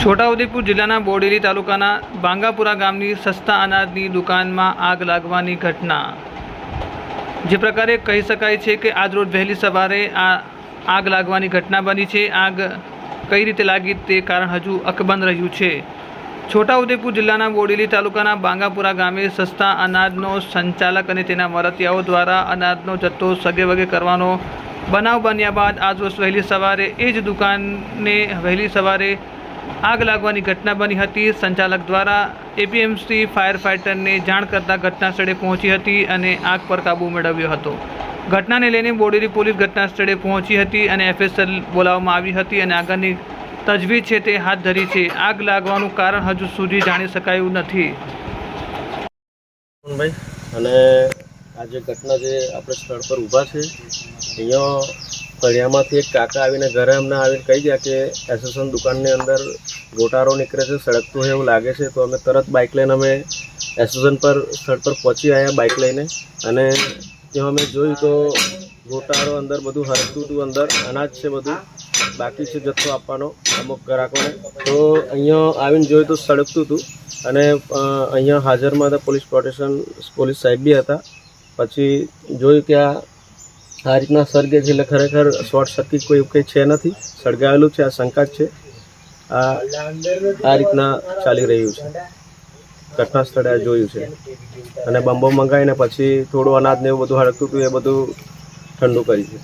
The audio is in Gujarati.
છોટાઉદેપુર જિલ્લાના બોડેલી તાલુકાના બાંગાપુરા ગામની સસ્તા અનાજની દુકાનમાં આગ લાગવાની ઘટના। જે પ્રકારે કહી શકાય છે કે આજરોજ વહેલી સવારે આ આગ લાગવાની ઘટના બની છે। આગ કઈ રીતે લાગી તે કારણ હજુ અકબંધ રહ્યું છે। છોટાઉદેપુર જિલ્લાના બોડેલી તાલુકાના બાંગાપુરા ગામે સસ્તા અનાજનો સંચાલક અને તેના મળતિયાઓ દ્વારા અનાજનો જથ્થો સગેવગે કરવાનો બનાવ બન્યા બાદ આજરોજ વહેલી સવારે એ જ દુકાનને વહેલી સવારે આગ લાગવાની ઘટના બની હતી। સંચાલક દ્વારા એપીએમસી ફાયર ફાઇટરને જાણ કરતાં ઘટના સ્થળે પહોંચી હતી અને આગ પર કાબૂ મેળવ્યો હતો। ઘટનાને લઈને બોડેલી પોલીસ ઘટના સ્થળે પહોંચી હતી અને એફએસએલ બોલાવવામાં આવી હતી અને આગળની તજવીજ છે તે હાથ ધરી છે। આગ લાગવાનું કારણ હજુ સુધી જાણી શકાયું નથી। અને આજે ઘટના જે આપણે સ્થળ પર ઊભા છે અહીંયા ફળિયામાંથી એક કાકા આવીને ઘરે અમને આવીને કહી ગયા કે એસોસિએશન દુકાનની અંદર ગોટારો નીકળે છે, સળગતું હોય એવું લાગે છે। તો અમે તરત બાઇક લઈને અમે એસોસિએશન પર સ્થળ પર પહોંચી આવ્યા બાઇક લઈને અને ત્યાં અમે જોયું તો ગોટારો અંદર બધું હરકતું હતું, અંદર અનાજ છે બધું બાકી છે જથ્થો આપવાનો અમુક ગ્રાહકોને। તો અહીંયા આવીને જોયું તો સળગતું હતું અને અહીંયા હાજરમાં હતા પોલીસ પ્રોટેક્શન પોલીસ સાહેબ બી હતા। પછી જોયું કે આ રીતના સળગે છે એટલે ખરેખર શોર્ટ સર્કિટ કોઈ કંઈ છે નથી, સળગાવેલું છે, આ શંકા જ છે। આ રીતના ચાલી રહ્યું છે, ઘટના સ્થળે જોયું છે અને બંબો મંગાવીને પછી થોડું અનાજ ને એવું બધું હળગતું હતું એ બધું ઠંડુ કરી છે।